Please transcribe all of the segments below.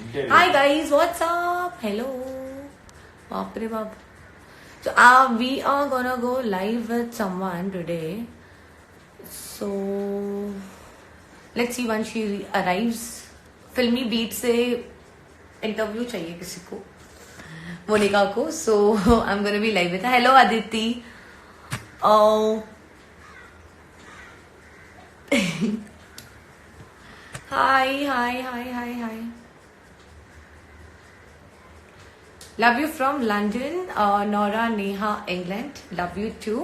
Hi guys, what's up? Hello. बाप रे बाप. So we are gonna go live with someone today. So let's see when she arrives. फिल्मी beat से interview चाहिए किसी को, मोनिका को. So I'm gonna be live with her. Hello Aditi. Oh. Hi. Love you from London, Nora, Neha, England. Love you too.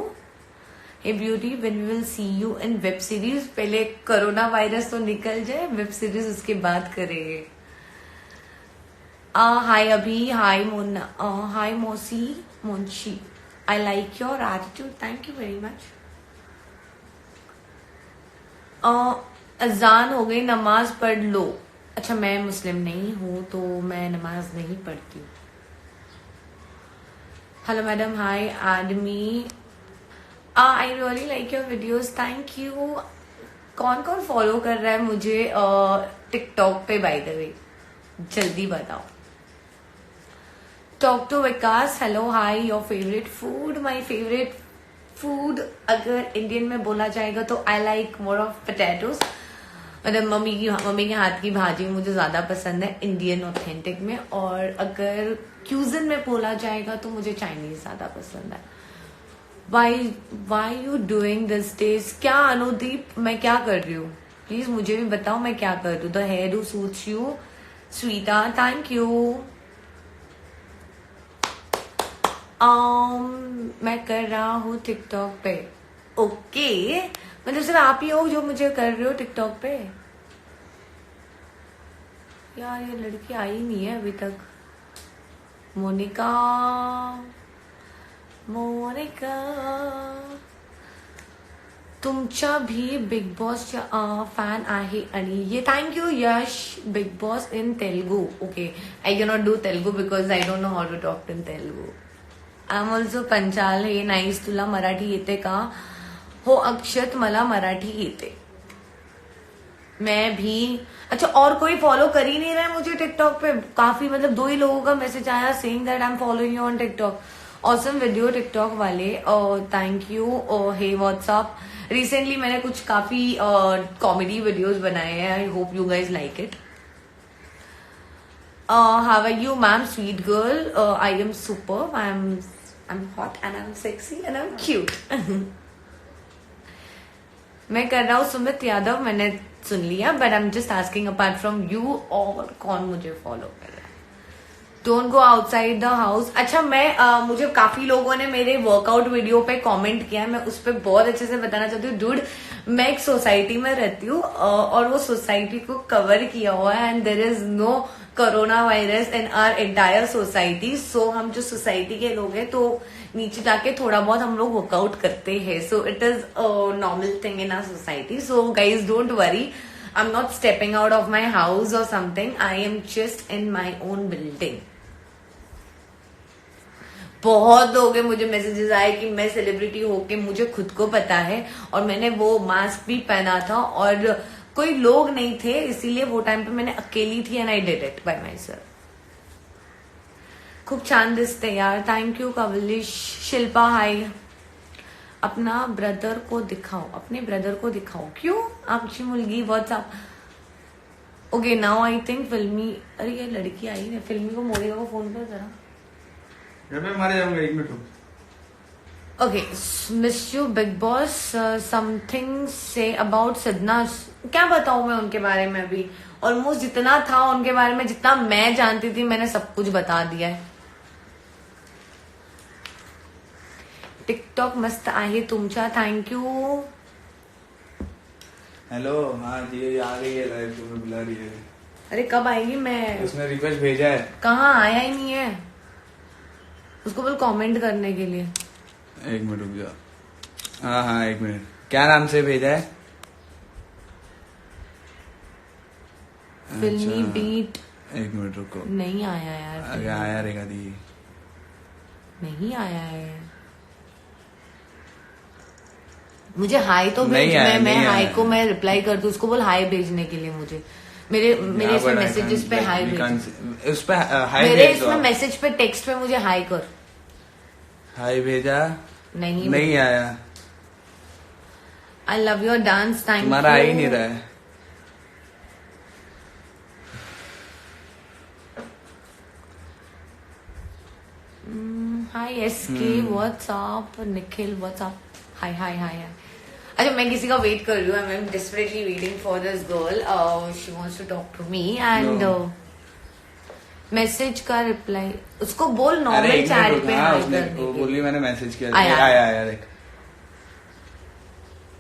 Hey beauty, when we will see you in web series. पहले corona virus तो निकल जाए, web series उसके बाद करेंगे. Hi Abhi, hi Mona, hi Monchi. I like your attitude. Thank you very much. अजान हो गई, नमाज पढ़ लो. अच्छा, मैं मुस्लिम नहीं हूँ तो मैं नमाज नहीं पढ़ती हूँ. हेलो मैडम, हाय आदमी. I really like your videos, thank you. कौन कौन फॉलो कर रहा है मुझे टिकटॉक पे, बाय द वे जल्दी बताओ. Talk to Vikas. Hello, hi. Your favourite food. My favourite food अगर इंडियन में बोला जाएगा तो I like more of potatoes. मतलब मम्मी के हाथ की भाजी मुझे ज्यादा पसंद है इंडियन ऑथेंटिक में. और अगर क्यूजिन में बोला जाएगा तो मुझे चाइनीज ज्यादा पसंद है. Why you doing this days. क्या अनुदीप, मैं क्या कर रही हूँ प्लीज मुझे भी बताओ, मैं क्या कर रही हूँ. The hairdo suits you स्वीटा, थैंक यू. मैं कर रहा हूँ टिकटॉक पे. ओके, मतलब सिर्फ आप ही हो जो मुझे कर रहे हो टिकटॉक पे. यार ये लड़की आई नहीं है अभी तक. मोनिका तुमचा भी बिग बॉस फॅन आहे आणि ये. Thank you Yash. Big boss in Telugu. Okay, I cannot do Telugu because I don't know how to talk in Telugu. I am also Panchal. Hey nice. तुला मराठी येते का. हो अक्षत, मला मराठी येते. मैं भी. अच्छा, और कोई फॉलो कर ही नहीं रहा है मुझे टिकटॉक पे. काफी, मतलब 2 ही लोगों का मैसेज आया saying that I am following you on TikTok. Awesome video TikTok वाले, thank you. Hey what's up. Recently मैंने कुछ काफी कॉमेडी वीडियोस बनाए हैं. I hope you guys like it. How are you ma'am, sweet girl. I am super. I am hot and I am sexy and I am cute. मैं कर रहा हूँ सुमित यादव. मैंने सुन लिया, but I am just asking apart from you और कौन मुझे फॉलो कर रहा है. Don't go outside the house. अच्छा, मैं मुझे काफी लोगों ने मेरे वर्कआउट वीडियो पे कमेंट किया है. मैं उस पर बहुत अच्छे से बताना चाहती हूँ. डूड, मैं एक सोसाइटी में रहती हूँ और वो सोसाइटी को कवर किया हुआ है and there is no corona virus in our entire society. So हम जो सोसाइटी के लोग हैं तो नीचे जाके थोड़ा बहुत हम लोग वर्कआउट करते हैं. So it is normal thing in our society. So guys don't worry, I am not stepping out of my house और something. I am just in my own building. बहुत लोगों के मुझे मैसेजेस आए कि मैं सेलिब्रिटी होके मुझे खुद को पता है और मैंने वो मास्क भी पहना था और कोई लोग नहीं थे, इसीलिए वो टाइम पे मैंने अकेली थी and I did it by myself. खूब छान दिसते यार. थैंक यू कवलिश. शिल्पा, हाय. अपना ब्रदर को दिखाओ. अपने ब्रदर को दिखाओ. क्यों आमची मुलगी. What's up. Okay, now I think filmy. अरे ये लड़की आई है. फिल्मी को, मोनिका को फोन कर जरा. मारे जाऊंगा 1 minute. Okay, miss you Bigg Boss. Something से अबाउट सिद्धना. क्या बताऊं मैं उनके बारे में. अभी ऑलमोस्ट जितना था उनके बारे में, जितना मैं जानती थी, मैंने सब कुछ बता दिया है. टिकटॉक मस्त आहे तुमचा. Thank you. हेलो. हाँ जी, आ गई है लाइव. तुम्हें बुला रही है. अरे कब आएगी. मैं उसने रिक्वेस्ट भेजा है. कहाँ, आया ही नहीं है. उसको बोल कमेंट करने के लिए. 1 मिनट रुक जा. हाँ 1 मिनट. क्या नाम से भेजा है. फिल्मी अच्छा, बीट. 1 मिनट रुको. नहीं आया यार. अरे आया रहेगा दी. नहीं आया है. मुझे हाई तो भेज. नहीं आया, मैं नहीं हाई आया. को मैं रिप्लाई कर दूं. उसको बोल हाई भेजने के लिए मुझे. मेरे मेरे Yeah, इसमें but I मैसेजेस can't, पे like, हाई we भेज, can't उस पे हाई मेरे भेज दो इसमें आप। मैसेज पे टेक्स्ट पे मुझे हाई कर। हाई भेजा नहीं नहीं आया, I love your dance, thank तुम्हारा आ ही यू। नहीं रहा है। Hi SK, what's up, Nikhil what's up, hi hi hi hi. अच्छा मैं किसी का वेट कर रही हूँ, I am desperately waiting for this girl, she wants to talk to me and message का रिप्लाई उसको बोल अरे नॉर्मल एक चैट मिनट पे रुकना, हाय उसने करने वो के बोली लिए। मैंने मैसेज किया, आया। आया आया देख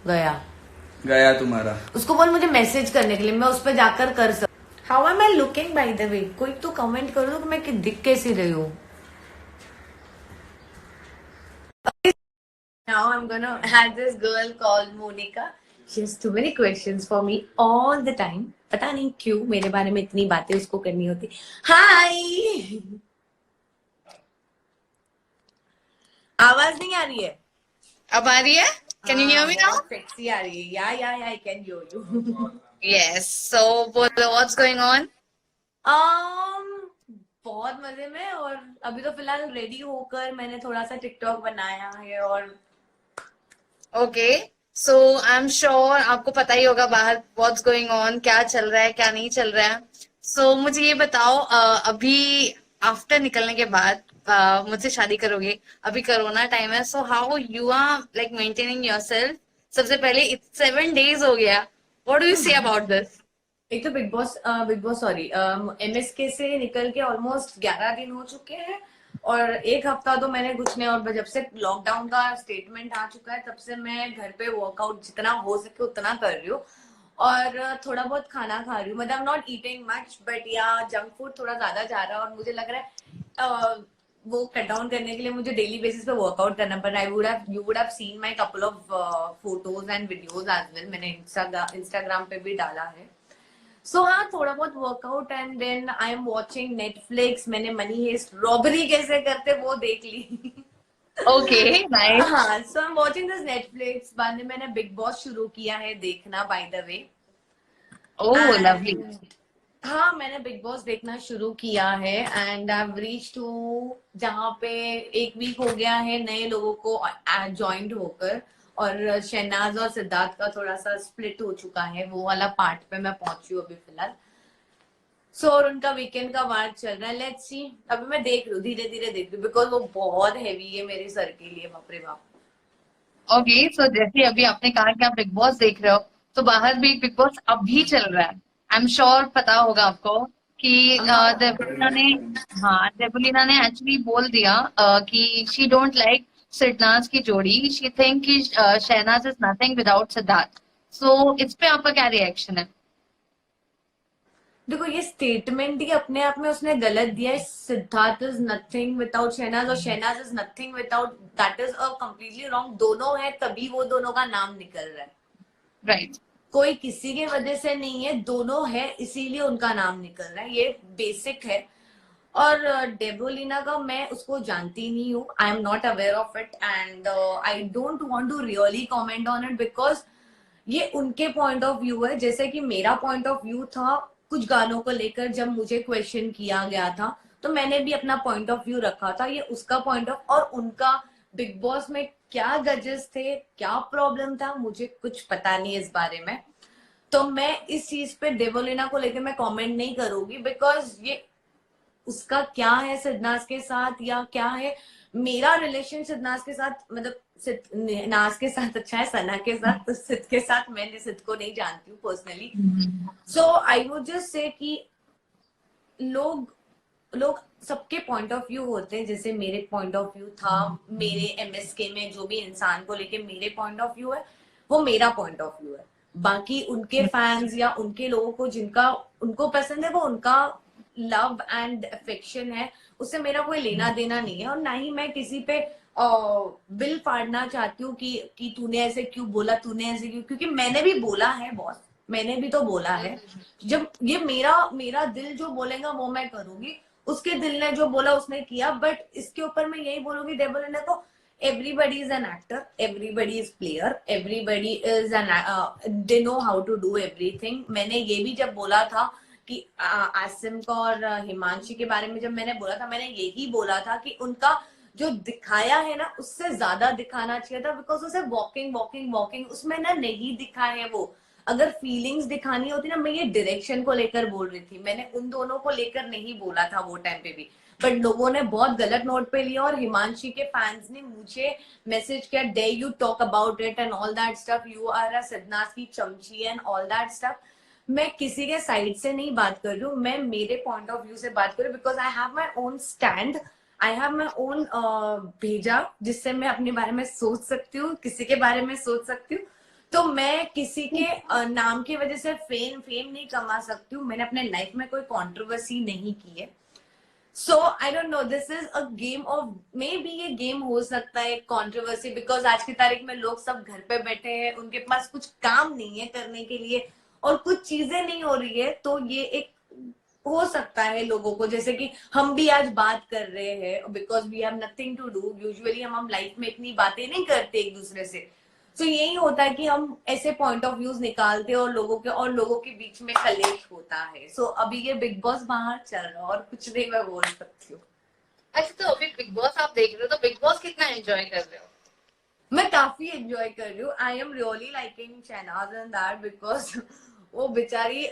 गया, गया तुम्हारा। उसको बोल मुझे मैसेज करने के लिए, मैं उस पर जाकर कर सकती। How am I looking bye the वे, कोई तो कमेंट कर दो कि मैं दिख कैसी रही हूँ। Now I'm gonna have this girl called Monica. She has too many questions for me all the time. पता नहीं क्यों मेरे बारे में इतनी बातें उसको करनी होती। हाय, आवाज नहीं आ रही है? अब आ रही है? Can you hear me now? बहुत सेक्सी आ रही है। या I can hear you. Yes. So, बोलो what's going on? बहुत मजे में, और अभी तो फिलहाल रेडी होकर मैंने थोड़ा सा टिकटॉक बनाया है और Okay. So, I'm sure आपको पता ही होगा बाहर what's going on, क्या चल रहा है, क्या नहीं चल रहा है. So, मुझे ये बताओ, अभी आफ्टर निकलने के बाद मुझसे शादी करोगे, अभी कोरोना टाइम है, so how you are like maintaining yourself? सबसे पहले 7 days हो गया. What do you say about this? एक तो बिग बॉस सॉरी एमएसके से निकल के ऑलमोस्ट 11 दिन हो चुके हैं, और एक हफ्ता तो मैंने कुछ नहीं, और जब से लॉकडाउन का स्टेटमेंट आ चुका है तब से मैं घर पे वर्कआउट जितना हो सके उतना कर रही हूँ, और थोड़ा बहुत खाना खा रही हूँ। मतलब नॉट ईटिंग मच, बट या जंक फूड थोड़ा ज्यादा जा रहा है, और मुझे लग रहा है वो कट डाउन करने के लिए मुझे डेली बेसिस पे वर्कआउट करना पड़ रहा है। You would have seen my couple of photos and videos as well, मैंने इंस्टाग्राम पे भी डाला है। सो हाँ, थोड़ा बहुत workout and then I am watching Netflix. मैंने मनी हेस्ट रॉबरी कैसे करते वो देख ली। Okay, nice. हाँ, so I am watching this Netflix. बाद में मैंने बिग बॉस शुरू किया है देखना, by the way. Oh, lovely. हाँ, मैंने बिग बॉस देखना शुरू किया है and I have reach to जहाँ पे 1 वीक हो गया है नए लोगों को ज्वाइंट होकर, और शहनाज और सिद्धार्थ का थोड़ा सा स्प्लिट हो चुका है, वो वाला पार्ट पे मैं पहुंची हूँ अभी फिलहाल। सो और उनका वीकेंड का वार्ड चल रहा है, लेट्स सी। अभी मैं देख रही हूँ, धीरे धीरे देख रही हूँ, बिकॉज वो बहुत हैवी है मेरे सर के लिए, बाप रे बाप। ओके, सो जैसे अभी आपने कहा कि आप बिग बॉस देख रहे हो, तो बाहर भी बिग बॉस अभी चल रहा है। आई एम श्योर पता होगा आपको कि देवलीना ने, हाँ, देवलीना ने एक्चुअली बोल दिया कि शी डोंट लाइक सिडनाज की जोड़ी, शी थिंक कि Shehnaaz is nothing without Sidharth. So इस पे आपका क्या रिएक्शन है? देखो, ये स्टेटमेंट ही अपने आप में उसने गलत दिया है। Siddharth is nothing without Shehnaaz और Shehnaaz is nothing without, that is a completely wrong. दोनों है तभी वो दोनों का नाम निकल रहा है। राइट। कोई किसी की वजह से नहीं है, दोनों है इसीलिए उनका नाम निकल रहा है, ये बेसिक है। और डेबोलिना का मैं उसको जानती नहीं हूँ, I am not aware of it and I don't want to really comment on it, because ये उनके पॉइंट ऑफ व्यू है। जैसे कि मेरा पॉइंट ऑफ व्यू था कुछ गानों को लेकर, जब मुझे क्वेश्चन किया गया था तो मैंने भी अपना पॉइंट ऑफ व्यू रखा था, ये उसका पॉइंट ऑफ, और उनका बिग बॉस में क्या गजेस थे, क्या प्रॉब्लम था, मुझे कुछ पता नहीं इस बारे में। तो मैं इस चीज पे देवोलीना को लेकर मैं कमेंट नहीं करूंगी, बिकॉज ये उसका क्या है सिद्धनाज के साथ या क्या है। मेरा रिलेशन सिद्धनाज के साथ, मतलब नाज के साथ अच्छा है, सना के साथ, तो सिद्ध के साथ मैं सिद्ध को नहीं जानती हूँ personally. So I would just say कि लोग लोग सबके पॉइंट ऑफ व्यू होते हैं। जैसे मेरे पॉइंट ऑफ व्यू था, मेरे एमएसके में जो भी इंसान को लेके मेरे पॉइंट ऑफ व्यू है वो मेरा पॉइंट ऑफ व्यू है। बाकी उनके फैंस या उनके लोगों को जिनका उनको पसंद है वो उनका लव एंड अफेक्शन है, उससे मेरा कोई लेना देना नहीं है। और ना ही मैं किसी पे बिल फाड़ना चाहती हूँ कि तूने ऐसे क्यों बोला, तूने ऐसे क्यों, क्योंकि मैंने भी बोला है बॉस, मैंने भी तो बोला है। जब ये मेरा मेरा दिल जो बोलेगा वो मैं करूंगी, उसके दिल ने जो बोला उसने किया। बट इसके ऊपर मैं यही बोलूंगी डेबोलिना को, everybody is an actor, everybody is player, everybody is an they know how to do everything. मैंने ये भी जब बोला था कि आसिम का और हिमांशी के बारे में जब मैंने बोला था, मैंने यही बोला था कि उनका जो दिखाया है ना उससे ज्यादा दिखाना चाहिए था, बिकॉज उसे वॉकिंग वॉकिंग वॉकिंग उसमें ना नहीं दिखा है वो। अगर फीलिंग्स दिखानी होती ना, मैं ये डायरेक्शन को लेकर बोल रही थी, मैंने उन दोनों को लेकर नहीं बोला था वो टाइम पे भी, बट लोगों ने बहुत गलत नोट पे लिया और हिमांशी के फैंस ने मुझे मैसेज किया, they you talk about it and all that stuff, you are a Siddhnath की चमची एंड ऑल दैट स्टफ। मैं किसी के साइड से नहीं बात कर रही हूँ, मैं मेरे पॉइंट ऑफ व्यू से बात कर रही हूँ, because I have my own stand, I have my own भेजा जिससे मैं अपने बारे में सोच सकती हूँ, किसी के बारे में सोच सकती हूँ। तो मैं किसी के नाम की वजह से फेम नहीं कमा सकती हूँ। मैंने अपने लाइफ में कोई कंट्रोवर्सी नहीं की है। So I don't know, this is a game of, maybe ये गेम हो सकता है कंट्रोवर्सी, बिकॉज आज की तारीख में लोग सब घर पे बैठे हैं, उनके पास कुछ काम नहीं है करने के लिए और कुछ चीजें नहीं हो रही है, तो ये एक हो सकता है लोगों को, जैसे कि हम भी आज बात कर रहे हैं because we have nothing to do. Usually हम लाइफ में इतनी बातें नहीं करते एक दूसरे से, तो यही होता है कि हम ऐसे पॉइंट ऑफ व्यूज निकालते हैं और लोगों के बीच में कलेश होता है। सो अभी ये बिग बॉस बाहर चल रहा है और कुछ नहीं मैं बोल सकती हूँ। अच्छा, तो अभी बिग बॉस आप देख रहे हो, तो बिग बॉस कितना एंजॉय कर रहे हो? मैं काफी एंजॉय कर रही हूँ। I am really liking Shehnaaz and that, because वो बेचारी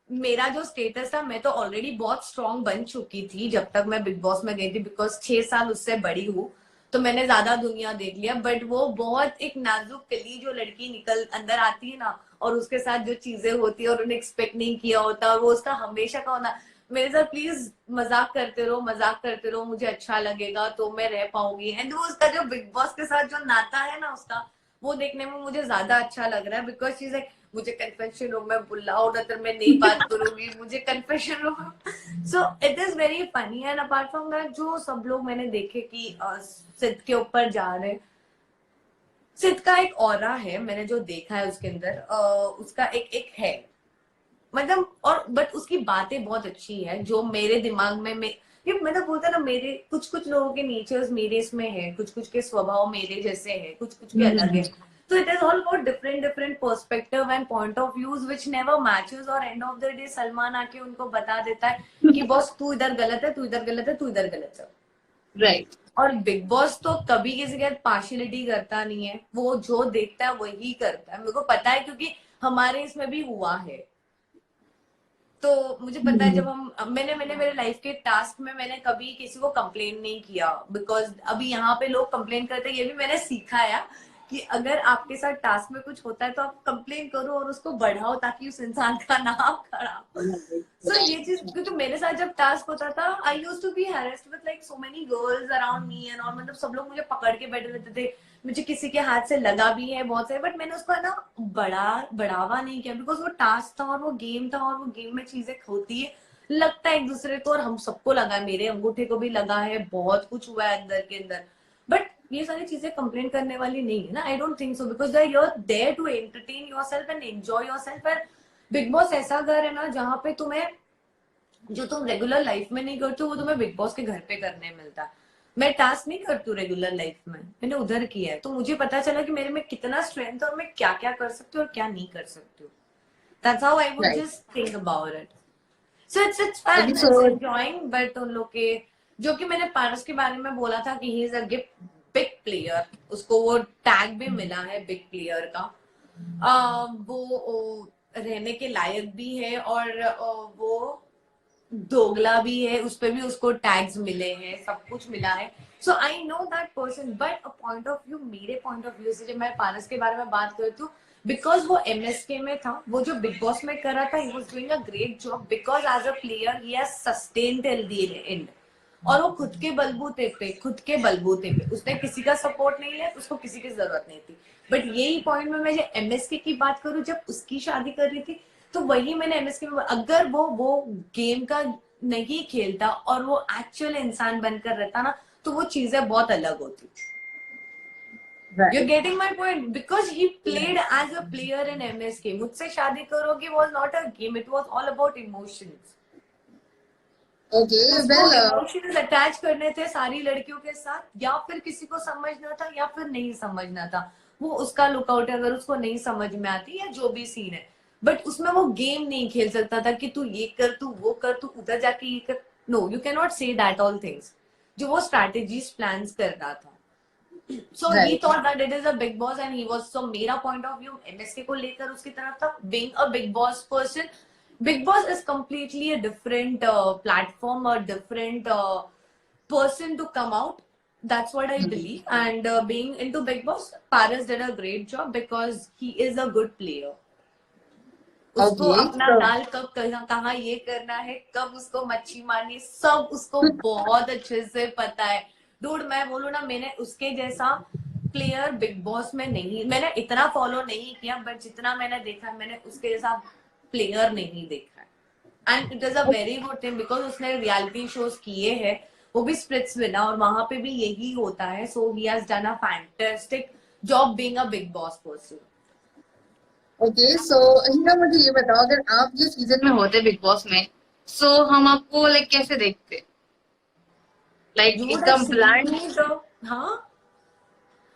मेरा जो स्टेटस था, मैं तो ऑलरेडी बहुत स्ट्रांग बन चुकी थी जब तक मैं बिग बॉस में गई थी, बिकॉज 6 साल उससे बड़ी हूँ, तो मैंने ज्यादा दुनिया देख लिया। बट वो बहुत एक नाजुक कली जो लड़की निकल अंदर आती है ना, और उसके साथ जो चीजें होती है और उन्हें एक्सपेक्ट नहीं किया होता, और वो उसका हमेशा का होना, मेरे साथ प्लीज मजाक करते रहो, मुझे अच्छा लगेगा तो मैं रह पाऊंगी। एंड वो उसका जो बिग बॉस के साथ जो नाता है ना उसका, वो देखने में मुझे ज्यादा अच्छा लग रहा है, बिकॉज चीज लाइक, मुझे कन्फेशन रूम में बुलाओ ना, तो मैं नहीं बात करूंगी, मुझे confession room. So it is very funny. And apart from that, जो सब लोग मैंने देखे कि सिद्ध के ऊपर जा रहे, सिद्ध का एक ऑरा है, मैंने जो देखा है उसके अंदर उसका एक एक है, मतलब, और बट उसकी बातें बहुत अच्छी है जो मेरे दिमाग में ये मतलब बोलता ना, मेरे कुछ कुछ लोगों के नेचर्स मेरे इसमें है, कुछ कुछ के स्वभाव मेरे जैसे है, कुछ कुछ के अलग है। तो it is all about different perspective and point of views which never matches, और end of the day Salman आके उनको बता देता है कि बॉस तू इधर गलत है, तू इधर गलत है, तू इधर गलत है। राइट। और बिग बॉस तो कभी किसी के पार्शियलिटी करता नहीं है, वो जो देखता है वही करता है। मेरे को पता है क्योंकि हमारे इसमें भी हुआ है। तो मुझे पता है, जब मैंने मेरे लाइफ के टास्क में मैंने कभी किसी को कंप्लेन नहीं किया, बिकॉज अभी यहाँ पे लोग कंप्लेन करते हैं, ये भी मैंने सीखा है कि अगर आपके साथ टास्क में कुछ होता है तो आप कंप्लेन करो और उसको बढ़ाओ ताकि उस इंसान का नाम खराब हो। सो ये चीज, क्योंकि मेरे साथ जब टास्क होता था, I used to be harassed with like so many girls around me and all, मतलब सब लोग मुझे पकड़ के बैठे रहते थे, मुझे किसी के हाथ से लगा भी है बहुत सारे, बट मैंने उसको ना बढ़ावा नहीं किया, बिकॉज वो टास्क था और वो गेम था, और वो गेम में चीजें होती है, लगता है एक दूसरे को, और हम सबको लगा है, मेरे अंगूठे को भी लगा है, बहुत कुछ हुआ है अंदर के अंदर। बट ये सारी चीजें कंप्लेन करने वाली नहीं है ना, I don't think so, because you are there to entertain yourself and enjoy yourself. And Bigg Boss ऐसा घर है ना जहाँ पे तुम्हें जो तुम रेगुलर लाइफ में नहीं करते हो वो तुम्हें बिग बॉस के घर पे करने मिलता है। मैं टास्क नहीं करती हूँ रेगुलर लाइफ में, मैंने उधर किया है, तो मुझे पता चला कि मेरे में कितना स्ट्रेंथ है और मैं क्या क्या कर सकती हूँ और क्या नहीं कर सकती हूँ। That's how I would Right. just think about it. So it's fun, it's enjoying, but उन लोग के, जो कि मैंने पारस के बारे में बोला था कि he is a big player, उसको वो टैग भी मिला है बिग प्लेयर का। वो रहने के लायक भी है, और वो दोगला भी है, उस पे भी उसको टैग्स मिले हैं, सब कुछ मिला है। So I know that person, but a point of view, मेरे पॉइंट ऑफ व्यू से जब मैं पारस के बारे में बात करती हूँ, बिकॉज वो एमएसके में था, वो जो बिग बॉस में कर रहा था, he was doing a great job, because as a player he has sustained till the end, और वो खुद के बलबूते पे उसने किसी का सपोर्ट नहीं लिया, उसको किसी की जरूरत नहीं थी। बट यही पॉइंट में मैं जब एमएसके की बात करूं, जब उसकी शादी कर रही थी, तो वही मैंने एमएसके में, अगर वो गेम का नहीं खेलता और वो एक्चुअल इंसान बनकर रहता ना, तो वो चीजें बहुत अलग होती। You're getting my point, because he played as a player in MSK. मुझसे शादी करोगे was not a game, it was all about emotions. Okay, उसको well, इमोशंस अटैच करने थे सारी लड़कियों के साथ, या फिर किसी को समझना था या फिर नहीं समझना था, वो उसका लुकआउट है, अगर उसको नहीं समझ में आती या जो भी सीन है, बट उसमें वो गेम नहीं खेल सकता था कि तू ये कर, तू वो कर, तू उधर जाके ये कर. No, you can not say that all things. जो वो स्ट्रैटेजीज प्लान्स कर रहा था. So he right. thought that it is a big boss and he was, so मेरा point of view MSK को लेकर उसकी तरफ था. Being a big boss person, Big Boss is completely a different platform or different person to come out. That's what I believe. And being into Big Boss, Paras did a great job because he is a good player. उसको Okay, अपना so दाल कब कहाँ ये करना है, कब उसको मच्छी मारनी, सब उसको बहुत अच्छे से पता है. डूड, मैं बोलूँ ना, मैंने उसके जैसा प्लेयर बिग बॉस में नहीं, मैंने इतना फॉलो नहीं किया, बट जितना मैंने देखा मैंने उसके जैसा प्लेयर नहीं देखा है. And it is a very good thing because उसने रियलिटी शोज किए हैं, वो भी स्प्लिट्स विनर, और वहां पे भी यही होता है. So he has done a fantastic job being a big boss person. Okay, so Hira मुझे ये बताओ, अगर आप ये सीजन में होते बिग बॉस में, सो हम आपको लाइक कैसे देखते? लाइक यू वुड हैव एकदम सीन ब्लैंड, मी द, हाँ,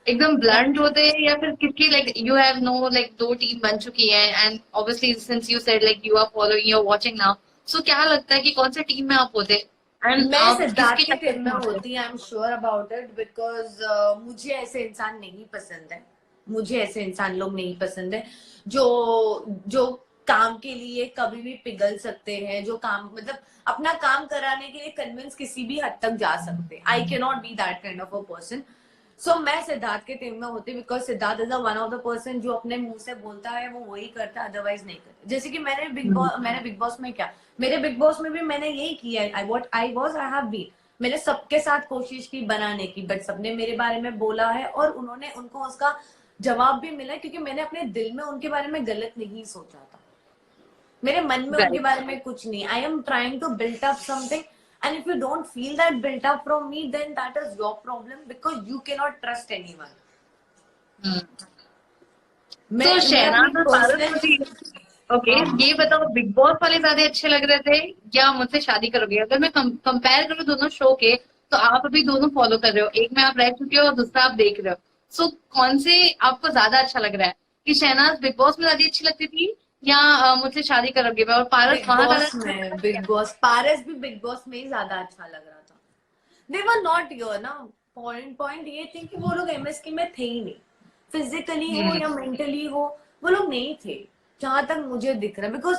एकदम ब्लंट होते हैं, या फिर किसकी like you have no like दो टीम बन चुकी है and obviously since you said like you are following, you are watching now, so क्या लगता है कि कौन सी टीम में आप होते एंड मैं आप सिद्धार्थ किसके की चक्कर टीम में में होते? होती. I am sure about it because मुझे ऐसे इंसान नहीं पसंद है. मुझे ऐसे इंसान लोग नहीं पसंद है जो जो काम के लिए कभी भी पिघल सकते हैं, जो काम मतलब अपना काम कराने के लिए कन्विंस किसी भी हद तक जा सकते हैं. I can not be that kind of a person. So मैं सिद्धार्थ के टीम में होती because Siddharth is one of the person जो अपने मुंह से बोलता है वो वही करता है, अदरवाइज नहीं करता. जैसे कि मैंने बिग बॉस में क्या, मेरे बिग बॉस में भी मैंने यही किया है. आई हैव बीन, मैंने सबके साथ कोशिश की बनाने की, बट सबने मेरे बारे में बोला है और उन्होंने उनको उसका जवाब भी मिला क्योंकि मैंने अपने दिल में उनके बारे में गलत नहीं सोचा था. मेरे मन में उनके राइट, बारे में कुछ नहीं. I am trying to build up something, and if you don't feel that built up from me, then that is your problem because you cannot trust anyone. तो मैं अपनी शहनाज और पारस पर्सनल, मुझे, ओके, ये बताओ बिग बॉस वाले ज्यादा अच्छे लग रहे थे या मुझसे शादी करोगे? अगर मैं कंपेयर करूँ दोनों शो के, तो आप अभी दोनों फॉलो कर रहे हो, एक में आप रह चुके हो और दूसरा आप देख रहे हो, सो कौन से आपको ज्यादा अच्छा लग रहा है कि शहनाज बिग बॉस में ज्यादा अच्छी लगती थी या मुझसे शादी करोगे में, और पारस बिग वहां ज्यादा बॉस अच्छा में, लगता बिग बॉस पारस भी बिग बॉस में ही ज्यादा अच्छा लग रहा था. दे वर नॉट योर ना. पॉइंट ये थी कि वो लोग एमएसके में थे ही नहीं. फिजिकली हो है? या मेंटली हो, वो लोग नहीं थे जहां तक मुझे दिख रहा है. बिकॉज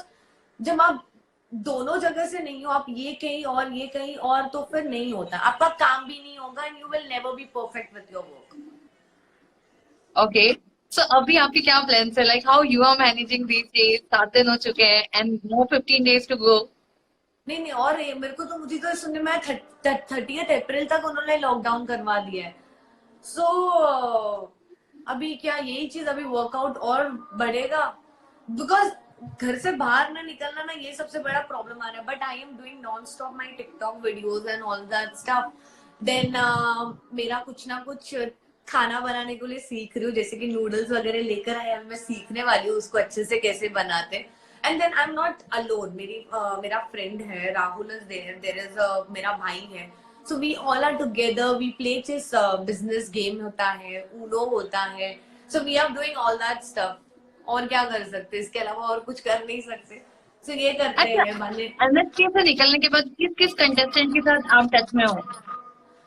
जब आप दोनों जगह से नहीं हो, आप ये कहीं और ये कहीं और, तो फिर नहीं होता, आपका काम भी नहीं होगा and you will never be perfect with your work. Okay, so अभी आपके क्या प्लान्स है, like how you are managing these days? 7 दिन हो चुके हैं and more 15 days to go. नहीं नहीं, और मेरे को तो, मुझे तो सुनने में 30 अप्रैल तक उन्होंने लॉकडाउन करवा दिया है. सो अभी क्या यही चीज अभी वर्कआउट और बढ़ेगा बिकॉज घर से बाहर ना निकलना ना, ये सबसे बड़ा प्रॉब्लम आ रहा है. But I am doing non stop my TikTok videos and all that stuff. Then मेरा कुछ ना कुछ खाना बनाने के लिए सीख रही हूँ, जैसे कि नूडल्स वगैरह लेकर आए, अभी मैं सीखने वाली हूँ उसको अच्छे से कैसे बनाते. And then I am not alone, मेरा फ्रेंड है राहुल इज देयर इज मेरा भाई है. So we all are together, we play chess, business game होता है, ऊनो होता है. So we are doing all that stuff. और क्या कर सकते, इसके अलावा और कुछ कर नहीं सकते. सो ये करते अच्छा, हैं बने. एमएसके से निकलने के बाद किस किस कंटेस्टेंट के साथ आप टच में हो?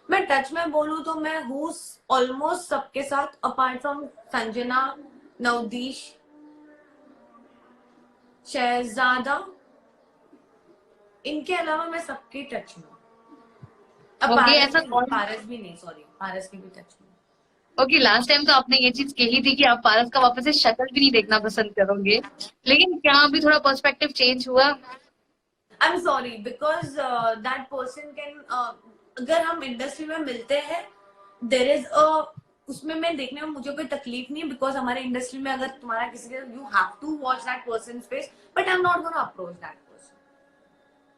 मैं टच में बोलूँ तो मैं हूँ ऑलमोस्ट सबके साथ, अपार्ट फ्रॉम संजना, नवदीश, शहजादा, इनके अलावा मैं सबके टच में हूँ. अब ओके, ऐसा कौन? पारस भी नहीं, सॉरी, पारस की भी टच में. ओके, लास्ट टाइम तो आपने ये चीज कही थी कि आप पारस का वापस से शक्ल भी नहीं देखना पसंद करोगे, लेकिन क्या अभी थोड़ा पर्सपेक्टिव चेंज हुआ? I am sorry because that person can, अगर हम इंडस्ट्री में मिलते हैं, देर इज अ, उसमें मैं देखने में मुझे कोई तकलीफ नहीं है बिकॉज हमारे इंडस्ट्री में अगर तुम्हारा किसी के, you have to watch that person face, but I am not gonna approach that person.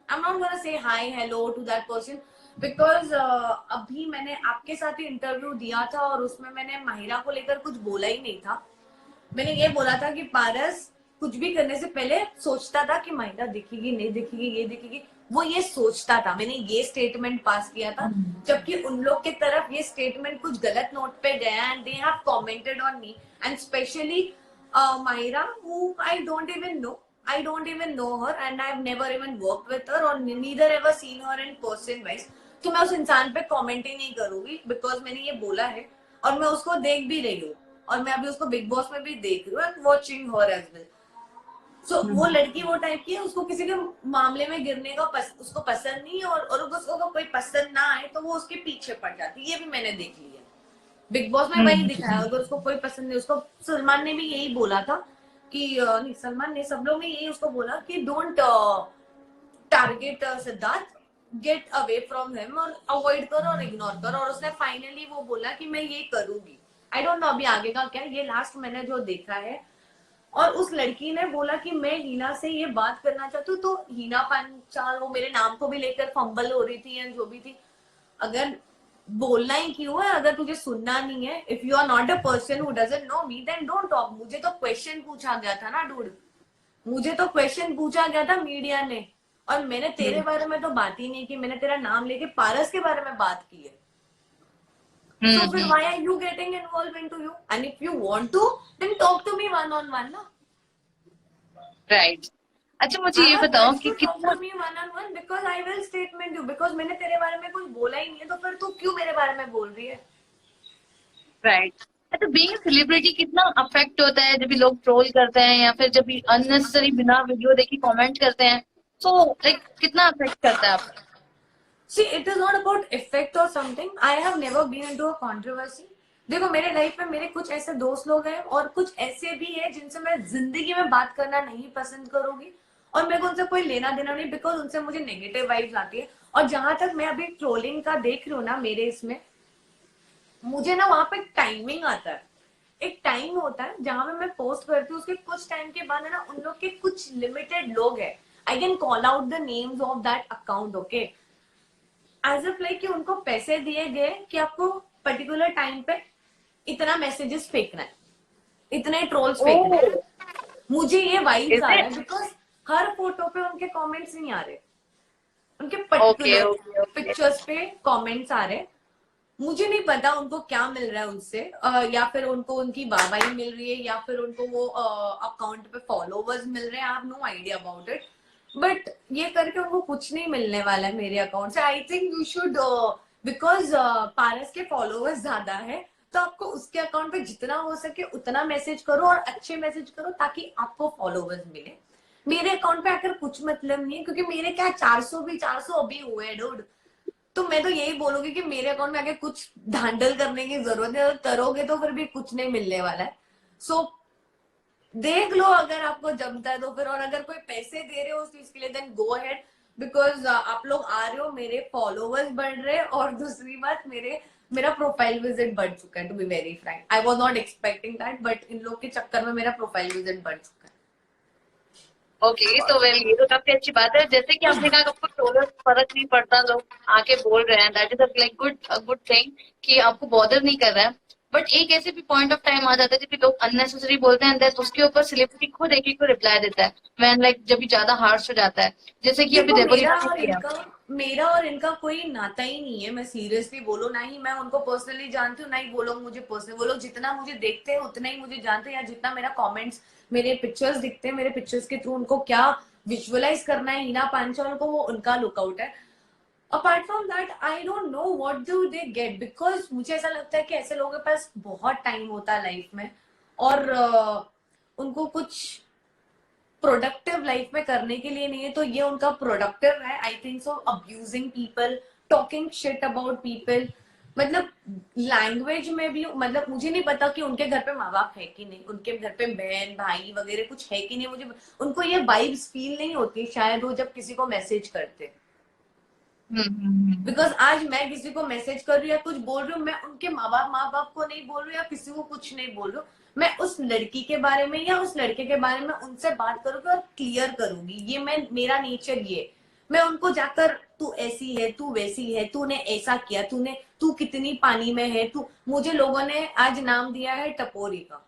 I am not gonna say hi hello to that person because अभी मैंने आपके साथ ही इंटरव्यू दिया था और उसमें मैंने माहिरा को लेकर कुछ बोला ही नहीं था. मैंने ये बोला था कि पारस कुछ भी करने से पहले सोचता था कि माहिरा देखेगी नहीं देखेगी, ये देखेगी. वो ये सोचता था मैंने ये स्टेटमेंट पास किया था, जबकि उन लोग की तरफ ये स्टेटमेंट कुछ गलत नोट पे गया and they have commented on me and specially Myra, who I don't even know her and I've never even worked with her or neither ever seen her in person wise. तो मैं उस इंसान पे comment ही नहीं करूंगी because मैंने ये बोला है और मैं उसको देख भी रही हूँ और मैं अभी उसको बिग बॉस में भी देख रही हूँ and watching her as well. So वो लड़की वो टाइप की है, उसको किसी के मामले में गिरने का उसको पसंद नहीं है और उसको कोई पसंद ना आए तो वो उसके पीछे पड़ जाती है. ये भी मैंने देख लिया. बिग बॉस में वही दिखाया. अगर उसको कोई पसंद नहीं, उसको सलमान ने भी यही बोला था कि नहीं सलमान ने सब लोग ने यही उसको बोला कि don't target Siddharth, get away from him और अवॉइड कर और इग्नोर कर. और उसने फाइनली वो बोला कि मैं ये करूंगी. आई डोंट नो अभी आगे का क्या, ये लास्ट मैंने जो देखा है. और उस लड़की ने बोला कि मैं हीना से ये बात करना चाहती हूँ. तो हीना पांचाल वो मेरे नाम को भी लेकर फंबल हो रही थी एंड जो भी थी. अगर बोलना ही क्यों है अगर तुझे सुनना नहीं है. If you are not a person who doesn't know me then don't talk. मुझे तो क्वेश्चन पूछा गया था ना डूड, मुझे तो क्वेश्चन पूछा गया था मीडिया ने और मैंने तेरे बारे में तो बात ही नहीं की. मैंने तेरा नाम लेके पारस के बारे में बात की है. So फिर why are you getting involved into you? And if you want to, then talk to me one on one ना. राइट. अच्छा मुझे ये बताओ कि कितना one on one because I will statement you because मैंने तेरे बारे में कुछ बोला ही नहीं है तो फिर तू क्यों मेरे बारे में बोल रही है. राइट. अच्छा बीइंग सेलिब्रिटी कितना अफेक्ट होता है जब भी लोग ट्रोल करते हैं या फिर जब भी अननेसेसरी बिना वीडियो देखे कमेंट करते हैं. सो लाइक कितना अफेक्ट करता है आपको. See, it is not about effect or something. I have never been into a controversy. देखो मेरे लाइफ में मेरे कुछ ऐसे दोस्त लोग हैं और कुछ ऐसे भी है जिनसे मैं जिंदगी में बात करना नहीं पसंद करूंगी और मेरे को उनसे कोई लेना देना नहीं बिकॉज उनसे मुझे नेगेटिव वाइब्स आती है. और जहां तक मैं अभी ट्रोलिंग का देख रही हूँ ना मेरे इसमें, मुझे ना वहां पे टाइमिंग आता है. एक टाइम होता है जहां पे मैं पोस्ट करती हूँ, उसके कुछ टाइम के बाद है ना उन लोग के कुछ लिमिटेड लोग है. I can call out the names of that account. Okay, as a like कि उनको पैसे दिए गए कि आपको पर्टिकुलर टाइम पे इतना मैसेजेस फेंकना है, इतने ट्रोल्स फेंकना है. मुझे ये वाइब्स आ रहा है बिकॉज हर फोटो पे उनके कमेंट्स नहीं आ रहे, उनके पर्टिकुलर पिक्चर्स पे कमेंट्स आ रहे. मुझे नहीं पता उनको क्या मिल रहा है उनसे, या फिर उनको उनकी वाहवाही मिल रही है या फिर उनको वो अकाउंट पे फॉलोवर्स मिल रहे हैं. I have no idea about it. But ये करके उनको कुछ नहीं मिलने वाला है मेरे अकाउंट से. I think you should because Paras के फॉलोअर्स ज्यादा है तो आपको उसके अकाउंट पे जितना हो सके उतना मैसेज करो और अच्छे मैसेज करो ताकि आपको फॉलोअर्स मिले. मेरे अकाउंट पे आकर कुछ मतलब नहीं है क्योंकि मेरे क्या 400 अभी हुए हैं डूड. तो मैं तो यही बोलूंगी कि मेरे अकाउंट में आके कुछ धांधल करने की जरूरत है. करोगे तो फिर भी कुछ नहीं मिलने वाला है. सो देख लो अगर आपको जमता है तो फिर. और अगर कोई पैसे दे रहे हो उस चीज के लिए देन गो अहेड बिकॉज आप लोग आ रहे हो, मेरे फॉलोवर्स बढ़ रहे हैं और दूसरी बात मेरा प्रोफाइल विजिट बढ़ चुका है. To be very frank I was not expecting that but इन लोग के चक्कर में मेरा प्रोफाइल विजिट बढ़ चुका है. ओके तो वेल ये तो काफी अच्छी बात है. जैसे कि आपने कहा आपको ट्रोलर फर्क नहीं पड़ता, लोग आके बोल रहे हैं, that is like good thing कि आपको बॉदर नहीं कर रहा है. बट एक ऐसे भी पॉइंट ऑफ टाइम आ जाता है जब भी लोग अननेसेसरी बोलते हैं देन उसके ऊपर सेलिब्रिटी खुद एक एक को रिप्लाई देता है व्हेन लाइक जब भी ज्यादा हार्श हो जाता है. जैसे कि अभी मेरा और इनका कोई नाता ही नहीं है. मैं सीरियसली बोलो, ना ही मैं उनको पर्सनली जानती हूँ ना ही वो लोग मुझे पर्सनली. वो लोग जितना मुझे देखते हैं उतना ही मुझे जानते हैं या जितना मेरा कमेंट्स मेरे पिक्चर्स दिखते हैं, मेरे पिक्चर्स के थ्रू उनको क्या विजुअलाइज करना है हीना पांचाल को वो उनका लुकआउट है. Apart from that I don't know what do they get because मुझे ऐसा लगता है कि ऐसे लोगों के पास बहुत टाइम होता है लाइफ में और उनको कुछ प्रोडक्टिव लाइफ में करने के लिए नहीं है तो ये उनका प्रोडक्टिव है. I think so. Abusing people, talking shit about people, मतलब लैंग्वेज में भी. मतलब मुझे नहीं पता कि उनके घर पे माँ बाप है कि नहीं, उनके घर पे बहन भाई वगैरह कुछ है कि नहीं. मुझे उनको ये वाइब्स फील नहीं होती शायद वो जब किसी को मैसेज करते. बिकॉज आज मैं किसी को मैसेज कर रही हूँ या कुछ बोल रही हूँ, मैं उनके माँ बाप को नहीं बोल रही हूँ या किसी को कुछ नहीं बोल रही हूँ. मैं उस लड़की के बारे में या उस लड़के के बारे में उनसे बात करूंगी और क्लियर करूंगी. ये मेरा नेचर ये. मैं उनको जाकर तू ऐसी है, तू वैसी है, तूने ऐसा किया, तू कितनी पानी में है, मुझे लोगों ने आज नाम दिया है टपोरी का.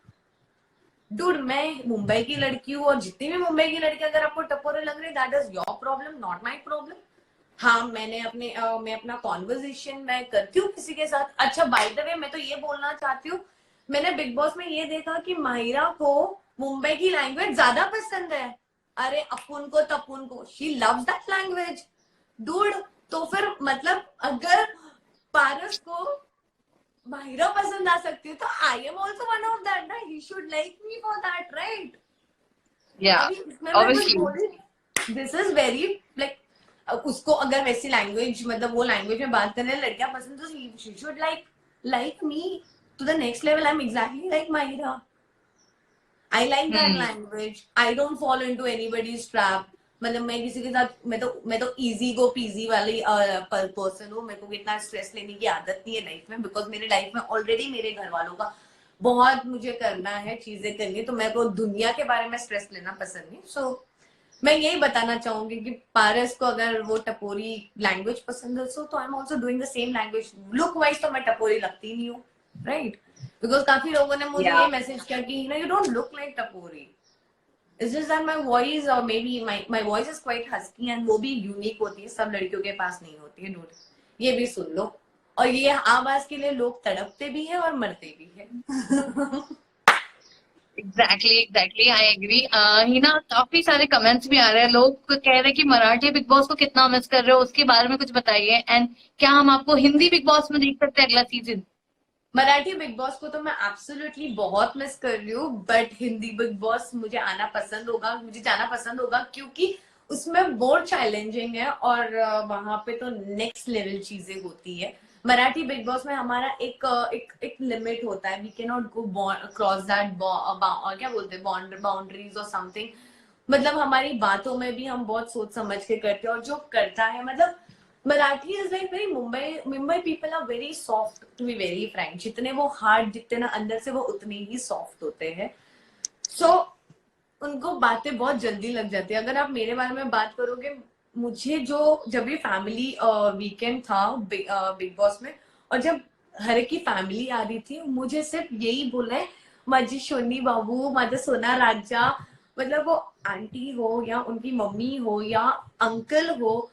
डूड मैं मुंबई की लड़की हूँ और जितनी भी मुंबई की लड़की अगर आपको टपोरे लग रही that is your problem not my problem. हाँ, मैं अपना कॉन्वर्जेशन मैं करती हूँ किसी के साथ। अच्छा, बाय द वे मैं तो ये बोलना चाहती हूँ, मैंने बिग बॉस में ये देखा कि माहिरा को मुंबई की लैंग्वेज ज्यादा पसंद है। अरे अपुन को तपुन को, she loves that language dude. तो फिर मतलब अगर पारस को माहिरा पसंद आ सकती है तो I am also one of that ना, he should like me for that, right? या अभी इसमें मैं कुछ ऑब्वियसली। बोल रही, दिस इज वेरी लाइक, उसको अगर वैसी लैंग्वेज मतलब वो लैंग्वेज में बात करने लड़कियां पसंद, तो she should like me to the next level. I am exactly like Mahira. I like that hmm. Language, I don't follow into anybody's trap. मतलब मैं किसी के साथ, मैं तो इजी गो पीजी वाली पर्सन हूँ। मेरे को इतना स्ट्रेस लेने की आदत नहीं है लाइफ में, बिकॉज मेरे लाइफ में ऑलरेडी मेरे घर वालों का बहुत मुझे करना है, चीजें करनी है, तो मेरे को दुनिया के बारे में स्ट्रेस लेना पसंद नहीं। सो मैं यही बताना चाहूंगी कि पारस को अगर वो टपोरी लैंग्वेज पसंद है, सो तो I am also doing the same language. Look wise तो मैं टपोरी लगती नहीं हूँ, राइट? बिकॉज काफी लोगों ने मुझे या ये मैसेज किया कि यू डोंट लुक लाइक टपोरी। It's just that my voice, और maybe my voice is quite husky, and वो भी यूनिक होती है, सब लड़कियों के पास नहीं होती है डूड। ये भी सुन लो। और ये आवाज के लिए लोग तड़पते भी है और मरते भी है। Exactly exactly, I agree. Hina, काफी सारे कमेंट्स भी आ रहे हैं, लोग कह रहे हैं कि मराठी बिग बॉस को कितना मिस कर रहे हो, उसके बारे में कुछ बताइए। एंड क्या हम आपको हिंदी बिग बॉस में देख सकते हैं अगला सीजन? मराठी बिग बॉस को तो मैं एब्सोल्युटली बहुत मिस कर रही हूँ, बट हिंदी बिग बॉस मुझे आना पसंद होगा, मुझे जाना पसंद होगा, क्योंकि उसमें मोर चैलेंजिंग है और वहां पे तो नेक्स्ट लेवल चीजें होती है। मराठी बिग बॉस में हमारा एक लिमिट होता है, we can not go cross that, क्या बोलते हैं, बाउंड्रीज और समथिंग। मतलब हमारी बातों में भी हम बहुत सोच समझ के करते हैं, और जो करता है मतलब Marathi is like very, Mumbai people are very soft, to be very frank. जितने वो हार्ड दिखते ना अंदर से, वो उतने ही सॉफ्ट होते हैं। सो उनको बातें बहुत जल्दी लग जाती है। अगर आप मेरे बारे में बात करोगे, मुझे जो जब भी फैमिली वीकेंड था बिग बॉस में, और जब हर एक की फैमिली आ रही थी, मुझे सिर्फ यही बोलना है, माझी शोनी बाबू, माझा सोना राजा। मतलब वो आंटी हो या उनकी मम्मी हो या अंकल हो,